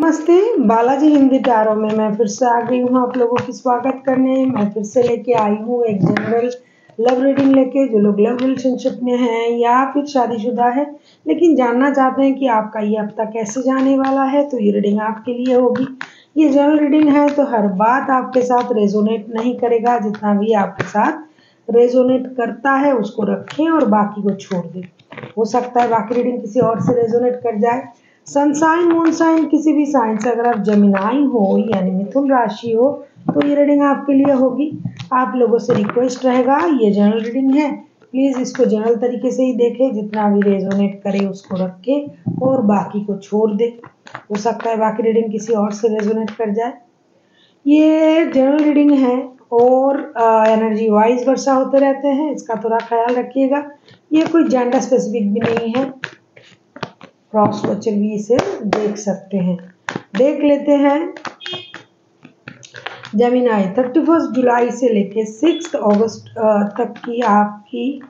नमस्ते, बालाजी हिंदी टैरो में मैं फिर से आ गई हूँ आप लोगों की स्वागत करने। मैं फिर से लेके आई हूँ एक जनरल लव रीडिंग लेके। जो लोग लव रिलेशनशिप में हैं या फिर शादीशुदा है लेकिन जानना चाहते हैं कि आपका ये हफ्ता कैसे जाने वाला है, तो ये रीडिंग आपके लिए होगी। ये जनरल रीडिंग है तो हर बात आपके साथ रेजोनेट नहीं करेगा। जितना भी आपके साथ रेजोनेट करता है उसको रखें और बाकी को छोड़ दें। हो सकता है बाकी रीडिंग किसी और से रेजोनेट कर जाए। सन साइन मून साइन किसी भी साइन से अगर आप जमिनाई हो यानी मिथुन राशि हो तो ये रीडिंग आपके लिए होगी। आप लोगों से रिक्वेस्ट रहेगा, ये जनरल रीडिंग है, प्लीज़ इसको जनरल तरीके से ही देखें। जितना भी रेजोनेट करे उसको रखें और बाकी को छोड़ दे। हो सकता है बाकी रीडिंग किसी और से रेजोनेट कर जाए। ये जनरल रीडिंग है और एनर्जी वाइज वर्षा होते रहते हैं, इसका थोड़ा ख्याल रखिएगा। ये कोई जेंडर स्पेसिफिक भी नहीं है, क्रॉस वॉचर भी इसे देख सकते हैं। देख लेते हैं जेमिनाई 31 जुलाई से लेके 6 अगस्त तक की आपकी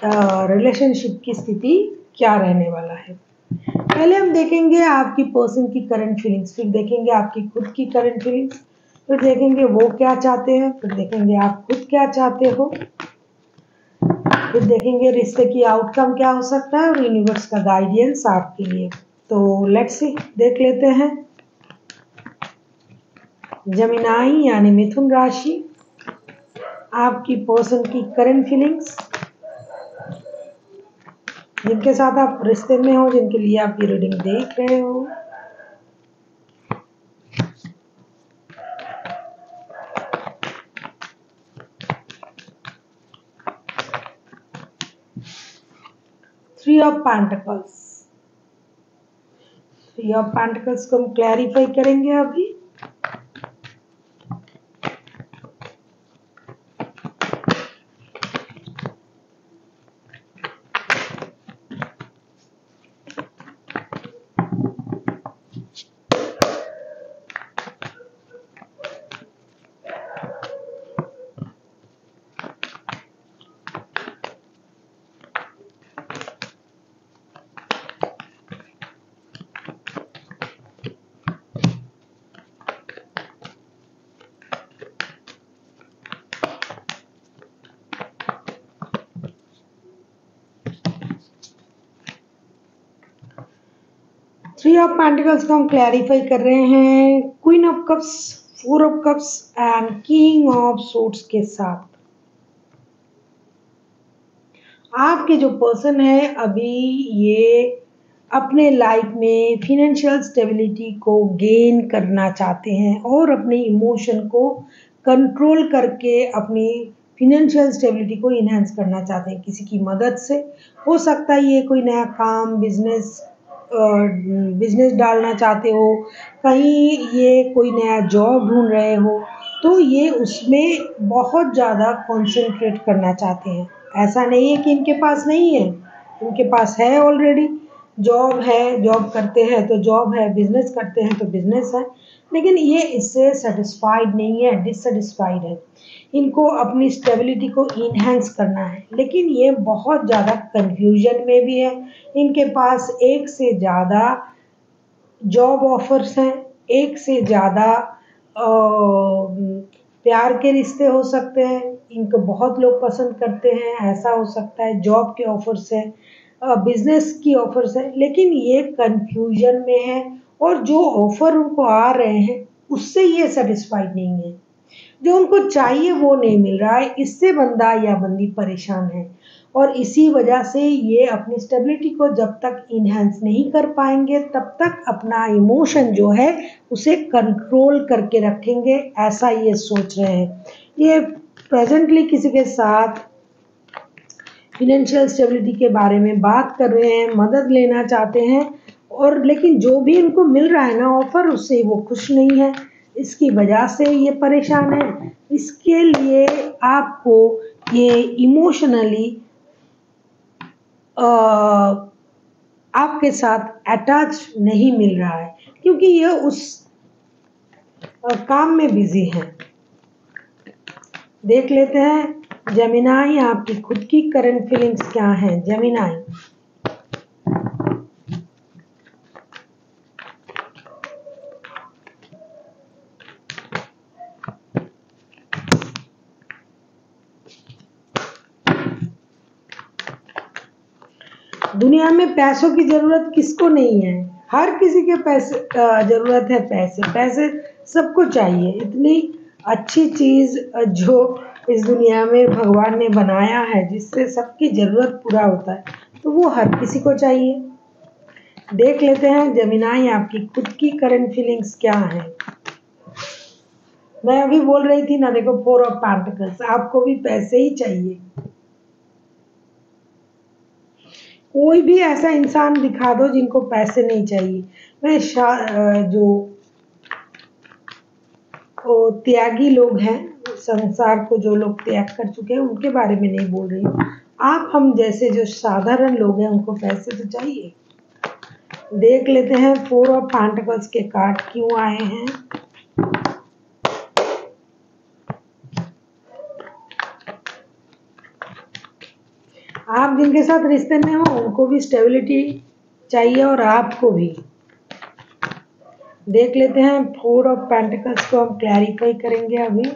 रिलेशनशिप की स्थिति क्या रहने वाला है। पहले हम देखेंगे आपकी पर्सन की करंट फीलिंग्स, फिर देखेंगे आपकी खुद की करंट फीलिंग्स, फिर देखेंगे वो क्या चाहते हैं, फिर देखेंगे आप खुद क्या चाहते हो, फिर देखेंगे रिश्ते की आउटकम क्या हो सकता है और यूनिवर्स का गाइडेंस आपके लिए। तो लेट्स सी, देख लेते हैं जेमिनाई यानी मिथुन राशि, आपकी पर्सन की करंट फीलिंग्स, जिनके साथ आप रिश्ते में हो, जिनके लिए आप ये रीडिंग देख रहे हो। थ्री ऑफ पेंटिकल्स को हम क्लैरिफाई करेंगे अभी। थ्री ऑफ पेंटिकल्स को हम क्लैरिफाई कर रहे हैं queen of cups, four of cups and king of swords के साथ। आपके जो पर्सन है अभी ये अपने लाइफ में फिनेंशियल स्टेबिलिटी को गेन करना चाहते हैं और अपने इमोशन को कंट्रोल करके अपनी फिनेंशियल स्टेबिलिटी को इन्हेंस करना चाहते हैं किसी की मदद से। हो सकता है ये कोई नया काम बिजनेस डालना चाहते हो, कहीं ये कोई नया जॉब ढूंढ रहे हो तो ये उसमें बहुत ज़्यादा कंसंट्रेट करना चाहते हैं। ऐसा नहीं है कि इनके पास नहीं है, इनके पास है ऑलरेडी। जॉब है, जॉब करते हैं तो जॉब है, बिजनेस करते हैं तो बिजनेस है, लेकिन ये इससे सेटिस्फाइड नहीं है, डिससेटिस्फाइड है। इनको अपनी स्टेबिलिटी को इन्हेंस करना है, लेकिन ये बहुत ज़्यादा कंफ्यूजन में भी है। इनके पास एक से ज़्यादा जॉब ऑफर्स हैं, एक से ज़्यादा प्यार के रिश्ते हो सकते हैं, इनको बहुत लोग पसंद करते हैं, ऐसा हो सकता है। जॉब के ऑफर्स है, बिजनेस की ऑफर्स है, लेकिन ये कंफ्यूजन में है और जो ऑफर उनको आ रहे हैं उससे ये सेटिस्फाइड नहीं है। जो उनको चाहिए वो नहीं मिल रहा है, इससे बंदा या बंदी परेशान है और इसी वजह से ये अपनी स्टेबिलिटी को जब तक इन्हेंस नहीं कर पाएंगे तब तक अपना इमोशन जो है उसे कंट्रोल करके रखेंगे, ऐसा ये सोच रहे हैं। ये प्रेजेंटली किसी के साथ फिनेंशियल स्टेबिलिटी के बारे में बात कर रहे हैं, मदद लेना चाहते हैं, और लेकिन जो भी इनको मिल रहा है ना ऑफर, उससे वो खुश नहीं है, इसकी वजह से ये परेशान है। इसके लिए आपको ये इमोशनली आपके साथ अटैच नहीं मिल रहा है क्योंकि ये उस काम में बिजी है। देख लेते हैं जेमिनाई आपकी खुद की करंट फीलिंग्स क्या हैं। जेमिनाई दुनिया में पैसों की जरूरत किसको नहीं है? हर किसी के पैसे जरूरत है। पैसे पैसे सबको चाहिए। इतनी अच्छी चीज जो इस दुनिया में भगवान ने बनाया है जिससे सबकी जरूरत पूरा होता है, तो वो हर किसी को चाहिए। देख लेते हैं जमीनाई आपकी खुद की करंट फीलिंग्स क्या है। मैं अभी बोल रही थी ना, देखो 4 ऑफ पेंटिकल्स, आपको भी पैसे ही चाहिए। कोई भी ऐसा इंसान दिखा दो जिनको पैसे नहीं चाहिए। मैं जो त्यागी लोग हैं, संसार को जो लोग त्याग कर चुके हैं उनके बारे में नहीं बोल रही हूँ। आप हम जैसे जो साधारण लोग हैं उनको पैसे तो चाहिए। देख लेते हैं 4 ऑफ पेंटिकल्स के कार्ड क्यों आए हैं। आप जिनके साथ रिश्ते में हो उनको भी स्टेबिलिटी चाहिए और आपको भी। देख लेते हैं 4 ऑफ पेंटिकल्स को हम क्लैरिफाई करेंगे अभी।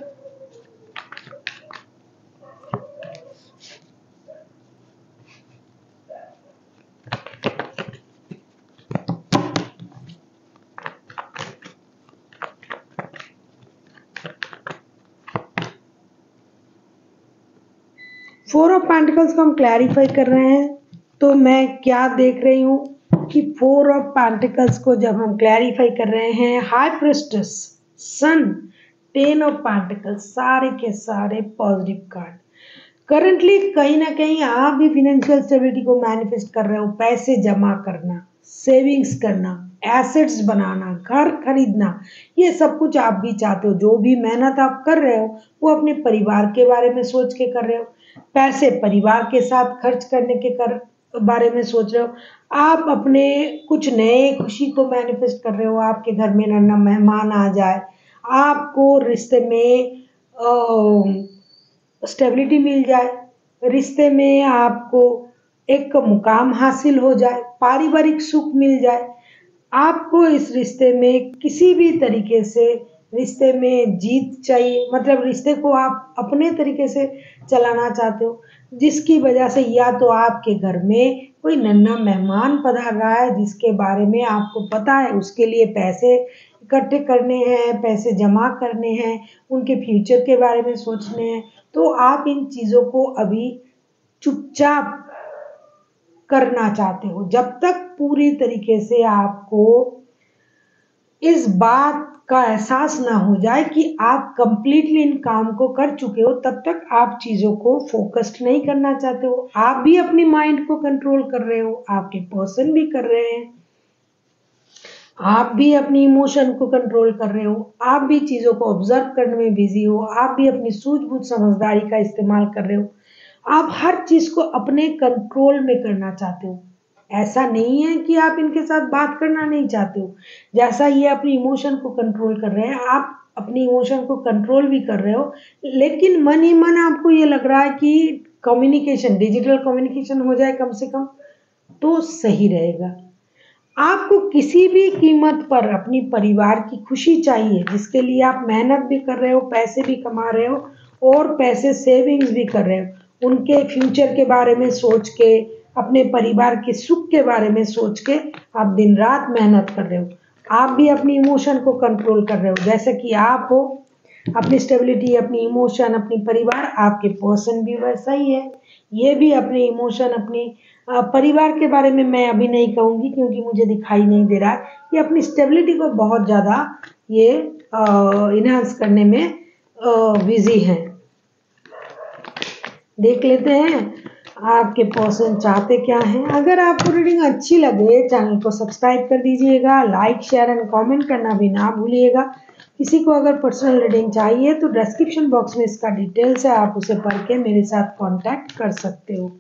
फोर ऑफ पेंटिकल्स को हम क्लैरिफाई कर रहे हैं, तो मैं क्या देख रही हूँ कि 4 ऑफ पेंटिकल्स को जब हम क्लैरिफाई कर रहे हैं, high priestess, sun, 10 of pentacles, सारे के सारे पॉजिटिव कार्ड। करंटली कहीं ना कहीं आप भी फिनेंशियल स्टेबिलिटी को मैनिफेस्ट कर रहे हो। पैसे जमा करना, सेविंग्स करना, एसेट्स बनाना, घर खरीदना, ये सब कुछ आप भी चाहते हो। जो भी मेहनत आप कर रहे हो वो अपने परिवार के बारे में सोच के कर रहे हो। पैसे परिवार के साथ खर्च करने के बारे में सोच रहे हो। आप अपने कुछ नए खुशी को मैनिफेस्ट कर रहे हो। आपके घर में नन्ना मेहमान आ जाए, आपको रिश्ते में स्टेबिलिटी मिल जाए, रिश्ते में आपको एक मुकाम हासिल हो जाए, पारिवारिक सुख मिल जाए। आपको इस रिश्ते में किसी भी तरीके से रिश्ते में जीत चाहिए, मतलब रिश्ते को आप अपने तरीके से चलाना चाहते हो, जिसकी वजह से या तो आपके घर में कोई नन्हा मेहमान पधार रहा है जिसके बारे में आपको पता है उसके लिए पैसे इकट्ठे करने हैं, पैसे जमा करने हैं, उनके फ्यूचर के बारे में सोचने हैं। तो आप इन चीज़ों को अभी चुपचाप करना चाहते हो जब तक पूरी तरीके से आपको इस बात का एहसास ना हो जाए कि आप कंप्लीटली इन काम को कर चुके हो, तब तक आप चीज़ों को फोकस्ड नहीं करना चाहते हो। आप भी अपनी माइंड को कंट्रोल कर रहे हो, आपके पर्सन भी कर रहे हैं, आप भी अपनी इमोशन को कंट्रोल कर रहे हो, आप भी चीज़ों को ऑब्जर्व करने में बिजी हो, आप भी अपनी सूझबूझ समझदारी का इस्तेमाल कर रहे हो। आप हर चीज़ को अपने कंट्रोल में करना चाहते हो। ऐसा नहीं है कि आप इनके साथ बात करना नहीं चाहते हो। जैसा ये अपनी इमोशन को कंट्रोल कर रहे हैं, आप अपनी इमोशन को कंट्रोल भी कर रहे हो, लेकिन मन ही मन आपको ये लग रहा है कि कम्युनिकेशन, डिजिटल कम्युनिकेशन हो जाए कम से कम तो सही रहेगा। आपको किसी भी कीमत पर अपनी परिवार की खुशी चाहिए, जिसके लिए आप मेहनत भी कर रहे हो, पैसे भी कमा रहे हो और पैसे सेविंग्स भी कर रहे हो। उनके फ्यूचर के बारे में सोच के, अपने परिवार के सुख के बारे में सोच के आप दिन रात मेहनत कर रहे हो। आप भी अपनी इमोशन को कंट्रोल कर रहे हो, जैसे कि आप हो। अपनी स्टेबिलिटी, अपनी इमोशन, अपनी परिवार, आपके पर्सन भी वैसा ही है। ये भी अपने इमोशन, अपनी परिवार के बारे में मैं अभी नहीं कहूँगी क्योंकि मुझे दिखाई नहीं दे रहा है। ये अपनी स्टेबिलिटी को बहुत ज़्यादा ये इन्हांस करने में बिजी हैं। देख लेते हैं आपके पर्सन चाहते क्या हैं। अगर आपको रीडिंग अच्छी लगे चैनल को सब्सक्राइब कर दीजिएगा, लाइक शेयर एंड कमेंट करना भी ना भूलिएगा। किसी को अगर पर्सनल रीडिंग चाहिए तो डिस्क्रिप्शन बॉक्स में इसका डिटेल्स है, आप उसे पढ़ के मेरे साथ कांटेक्ट कर सकते हो।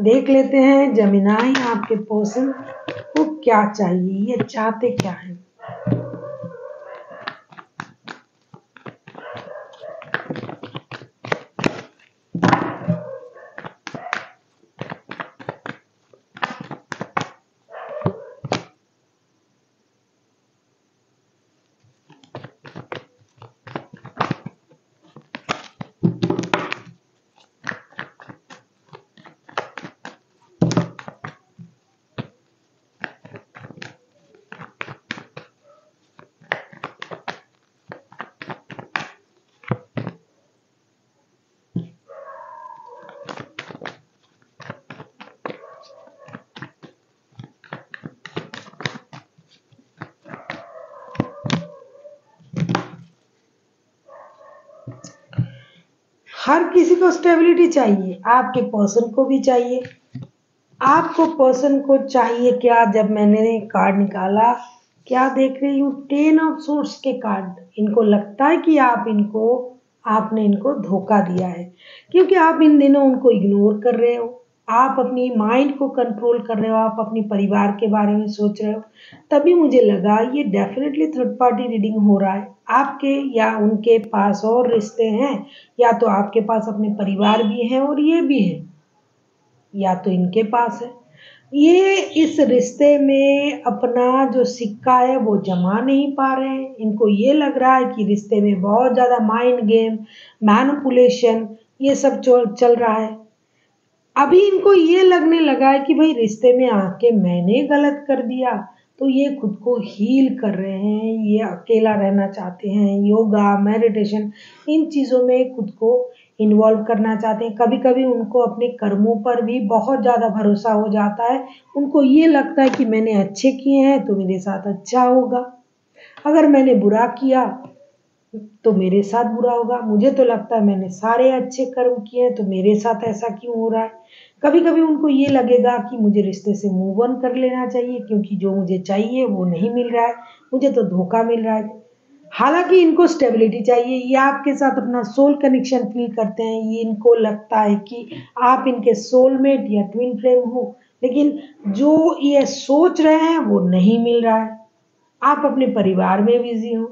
देख लेते हैं जमीनाई आपके पर्सन को क्या चाहिए, ये चाहते क्या हैं। हर किसी को स्टेबिलिटी चाहिए, आपके पर्सन को भी चाहिए। आपको पर्सन को चाहिए क्या? जब मैंने कार्ड निकाला, क्या देख रही हूँ? 10 ऑफ सोर्स के कार्ड। इनको लगता है कि आपने इनको धोखा दिया है, क्योंकि आप इन दिनों उनको इग्नोर कर रहे हो, आप अपनी माइंड को कंट्रोल कर रहे हो, आप अपने परिवार के बारे में सोच रहे हो। तभी मुझे लगा ये डेफिनेटली थर्ड पार्टी रीडिंग हो रहा है। आपके या उनके पास और रिश्ते हैं, या तो आपके पास अपने परिवार भी है और ये भी है, या तो इनके पास है। ये इस रिश्ते में अपना जो सिक्का है वो जमा नहीं पा रहे हैं। इनको ये लग रहा है कि रिश्ते में बहुत ज़्यादा माइंड गेम, मैनिपुलेशन, ये सब चल रहा है। अभी इनको ये लगने लगा है कि भाई रिश्ते में आके मैंने गलत कर दिया, तो ये खुद को हील कर रहे हैं, ये अकेला रहना चाहते हैं, योगा, मेडिटेशन, इन चीज़ों में खुद को इन्वॉल्व करना चाहते हैं। कभी कभी उनको अपने कर्मों पर भी बहुत ज़्यादा भरोसा हो जाता है। उनको ये लगता है कि मैंने अच्छे किए हैं तो मेरे साथ अच्छा होगा, अगर मैंने बुरा किया तो मेरे साथ बुरा होगा। मुझे तो लगता है मैंने सारे अच्छे कर्म किए हैं, तो मेरे साथ ऐसा क्यों हो रहा है। कभी कभी उनको ये लगेगा कि मुझे रिश्ते से मूव ऑन कर लेना चाहिए, क्योंकि जो मुझे चाहिए वो नहीं मिल रहा है, मुझे तो धोखा मिल रहा है। हालांकि इनको स्टेबिलिटी चाहिए, ये आपके साथ अपना सोल कनेक्शन फील करते हैं। ये इनको लगता है कि आप इनके सोलमेट या ट्विन फ्लेम हो, लेकिन जो ये सोच रहे हैं वो नहीं मिल रहा है। आप अपने परिवार में बिजी हो,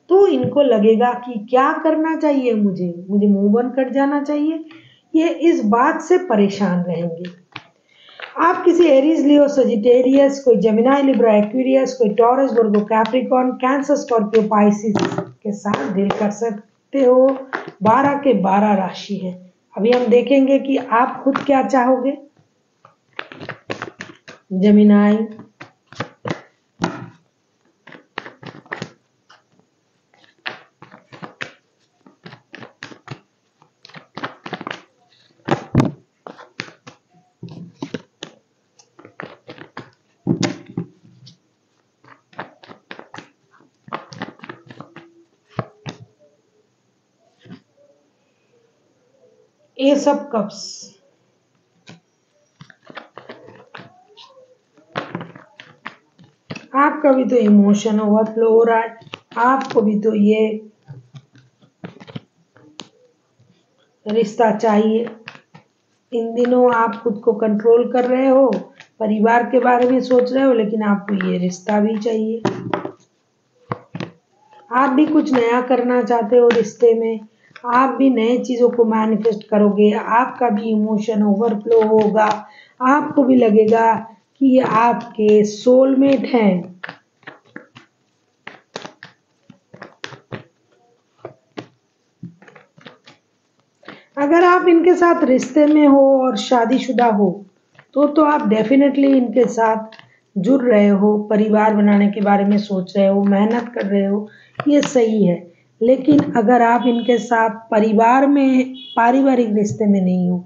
तो इनको लगेगा कि क्या करना चाहिए, मुझे मूव ऑन कर जाना चाहिए। ये इस बात से परेशान रहेंगे। आप किसी एरीज, लियो, सजिटेरियस, कोई जेमिनी, लिब्रा, एक्वेरियस, कोई टॉरस, वर्गो, कैप्रिकॉर्न, कैंसर, स्कॉर्पियो, पाइसिस के साथ डील कर सकते हो। 12 के 12 राशि है। अभी हम देखेंगे कि आप खुद क्या चाहोगे। जेमिनी, एस ऑफ कप्स, आपका भी तो इमोशन ओवरफ्लो हो रहा है, आपको भी तो ये रिश्ता चाहिए। इन दिनों आप खुद को कंट्रोल कर रहे हो, परिवार के बारे में सोच रहे हो, लेकिन आपको ये रिश्ता भी चाहिए। आप भी कुछ नया करना चाहते हो रिश्ते में, आप भी नए चीज़ों को मैनिफेस्ट करोगे, आपका भी इमोशन ओवरफ्लो होगा, आपको भी लगेगा कि ये आपके सोलमेट हैं। अगर आप इनके साथ रिश्ते में हो और शादीशुदा हो, तो आप डेफिनेटली इनके साथ जुड़ रहे हो, परिवार बनाने के बारे में सोच रहे हो, मेहनत कर रहे हो, ये सही है। लेकिन अगर आप इनके साथ पारिवारिक रिश्ते में नहीं हो,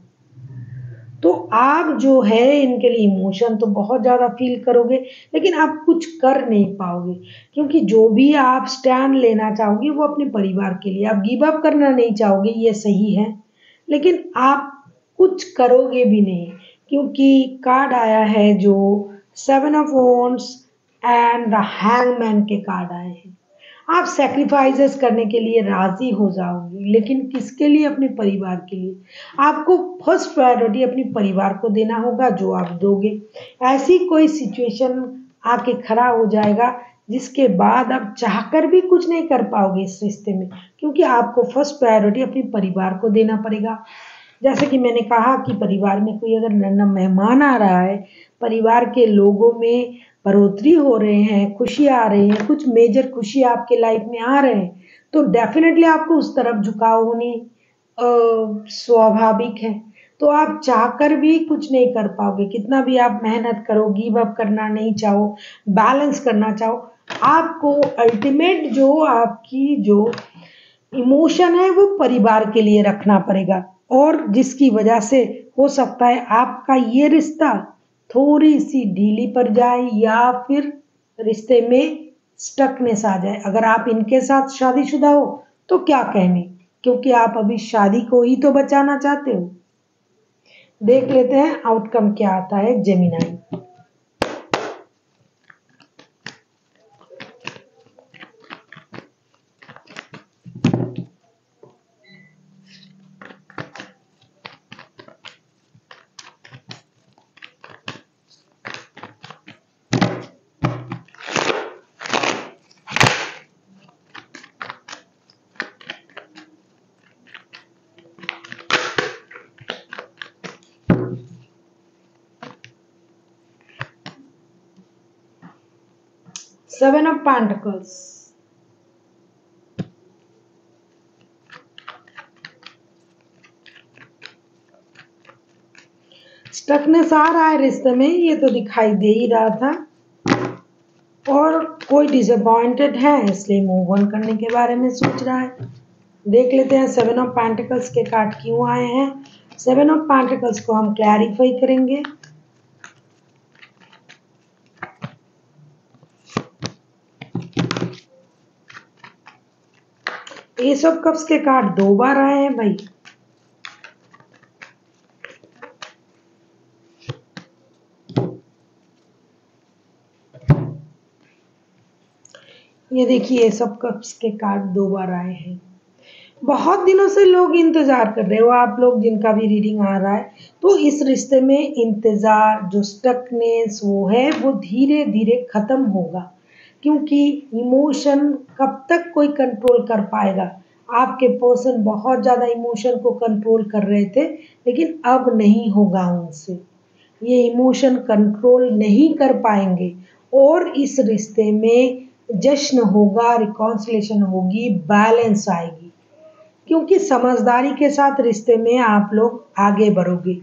तो आप जो है इनके लिए इमोशन तो बहुत ज़्यादा फील करोगे, लेकिन आप कुछ कर नहीं पाओगे, क्योंकि जो भी आप स्टैंड लेना चाहोगे वो अपने परिवार के लिए। आप गिव अप करना नहीं चाहोगे, ये सही है, लेकिन आप कुछ करोगे भी नहीं, क्योंकि कार्ड आया है जो 7 of wands and the hangman के कार्ड आए हैं। आप सैक्रिफाइसेस करने के लिए राजी हो जाओगे, लेकिन किसके लिए? अपने परिवार के लिए। आपको फर्स्ट प्रायोरिटी अपने परिवार को देना होगा, जो आप दोगे। ऐसी कोई सिचुएशन आके खड़ा हो जाएगा जिसके बाद आप चाहकर भी कुछ नहीं कर पाओगे इस रिश्ते में, क्योंकि आपको फर्स्ट प्रायोरिटी अपने परिवार को देना पड़ेगा। जैसे कि मैंने कहा कि परिवार में कोई अगर नया मेहमान आ रहा है, परिवार के लोगों में बढ़ोतरी हो रहे हैं, खुशी आ रही है, कुछ मेजर खुशी आपके लाइफ में आ रहे हैं, तो डेफिनेटली आपको उस तरफ झुकाव होनी स्वाभाविक है। तो आप चाहकर भी कुछ नहीं कर पाओगे, कितना भी आप मेहनत करो, गिव अप करना नहीं चाहो, बैलेंस करना चाहो, आपको अल्टीमेट जो आपकी जो इमोशन है वो परिवार के लिए रखना पड़ेगा, और जिसकी वजह से हो सकता है आपका ये रिश्ता थोड़ी सी ढीली पड़ जाए, या फिर रिश्ते में स्टकनेस आ जाए। अगर आप इनके साथ शादीशुदा हो तो क्या कहने, क्योंकि आप अभी शादी को ही तो बचाना चाहते हो। देख लेते हैं आउटकम क्या आता है Gemini. Seven of Pentacles, stuckness आ रहा है रिश्ते में, ये तो दिखाई दे ही रहा था, और कोई डिसअपॉइंटेड है इसलिए मूव ऑन करने के बारे में सोच रहा है। देख लेते हैं सेवन ऑफ पेंटिकल्स के कार्ड क्यों आए हैं। सेवन ऑफ पेंटिकल्स को हम क्लैरिफाई करेंगे। एस ऑफ कप्स के कार्ड 2 बार आए हैं भाई। ये देखिए एस ऑफ कप्स के कार्ड 2 बार आए हैं। बहुत दिनों से लोग इंतजार कर रहे हो, आप लोग जिनका भी रीडिंग आ रहा है, तो इस रिश्ते में इंतजार, जो स्टकनेस वो है, वो धीरे धीरे खत्म होगा। क्योंकि इमोशन कब तक कोई कंट्रोल कर पाएगा। आपके पर्सन बहुत ज़्यादा इमोशन को कंट्रोल कर रहे थे, लेकिन अब नहीं होगा उनसे। ये इमोशन कंट्रोल नहीं कर पाएंगे और इस रिश्ते में जश्न होगा, रिकॉन्सिलेशन होगी, बैलेंस आएगी। क्योंकि समझदारी के साथ रिश्ते में आप लोग आगे बढ़ोगे।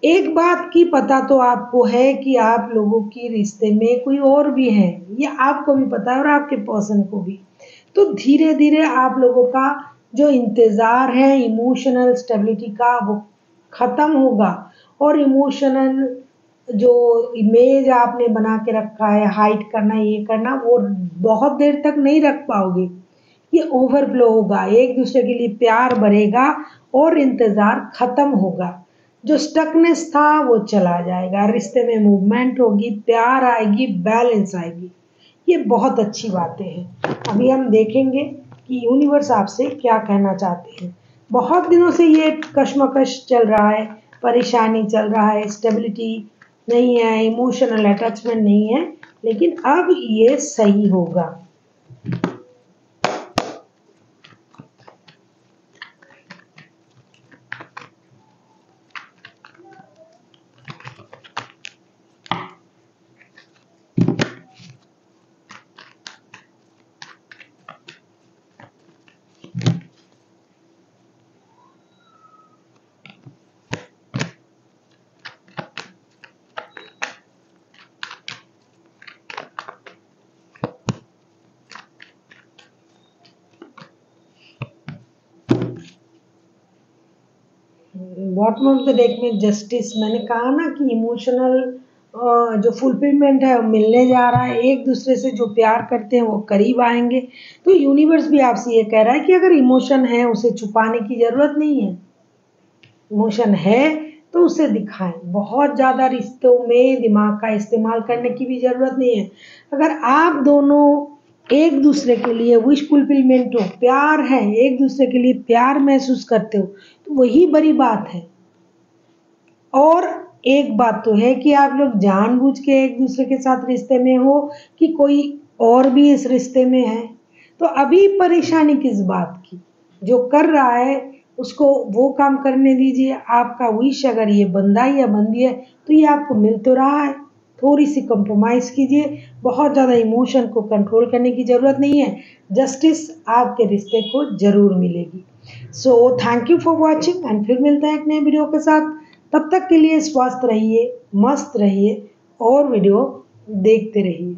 एक बात की पता तो आपको है कि आप लोगों की रिश्ते में कोई और भी है, ये आपको भी पता है और आपके पर्सन को भी। तो धीरे धीरे आप लोगों का जो इंतज़ार है इमोशनल स्टेबिलिटी का, वो ख़त्म होगा। और इमोशनल जो इमेज आपने बना के रखा है, हाइड करना, ये करना, वो बहुत देर तक नहीं रख पाओगे। ये ओवरफ्लो होगा, एक दूसरे के लिए प्यार बढ़ेगा और इंतज़ार ख़त्म होगा। जो स्टकनेस था वो चला जाएगा, रिश्ते में मूवमेंट होगी, प्यार आएगी, बैलेंस आएगी। ये बहुत अच्छी बातें हैं। अभी हम देखेंगे कि यूनिवर्स आपसे क्या कहना चाहते हैं। बहुत दिनों से ये कश्मकश चल रहा है, परेशानी चल रहा है, स्टेबिलिटी नहीं है, इमोशनल अटैचमेंट नहीं है, लेकिन अब ये सही होगा। बॉटम ऑफ द डेक में जस्टिस, मैंने कहा ना कि इमोशनल जो फुलफिलमेंट है वो मिलने जा रहा है। एक दूसरे से जो प्यार करते हैं वो करीब आएंगे। तो यूनिवर्स भी आपसे ये कह रहा है कि अगर इमोशन है उसे छुपाने की ज़रूरत नहीं है। इमोशन है तो उसे दिखाएं। बहुत ज़्यादा रिश्तों में दिमाग का इस्तेमाल करने की भी ज़रूरत नहीं है। अगर आप दोनों एक दूसरे के लिए विश फुलफिलमेंट हो, प्यार है, एक दूसरे के लिए प्यार महसूस करते हो, तो वही बड़ी बात है। और एक बात तो है कि आप लोग जानबूझ के एक दूसरे के साथ रिश्ते में हो कि कोई और भी इस रिश्ते में है। तो अभी परेशानी किस बात की, जो कर रहा है उसको वो काम करने दीजिए। आपका विश अगर ये बंदा या बंदी है तो ये आपको मिल तो रहा है, थोड़ी सी कंप्रोमाइज़ कीजिए। बहुत ज़्यादा इमोशन को कंट्रोल करने की ज़रूरत नहीं है। जस्टिस आपके रिश्ते को ज़रूर मिलेगी। So thank you for watching and फिर मिलते हैं एक नए वीडियो के साथ। तब तक के लिए स्वस्थ रहिए, मस्त रहिए और वीडियो देखते रहिए।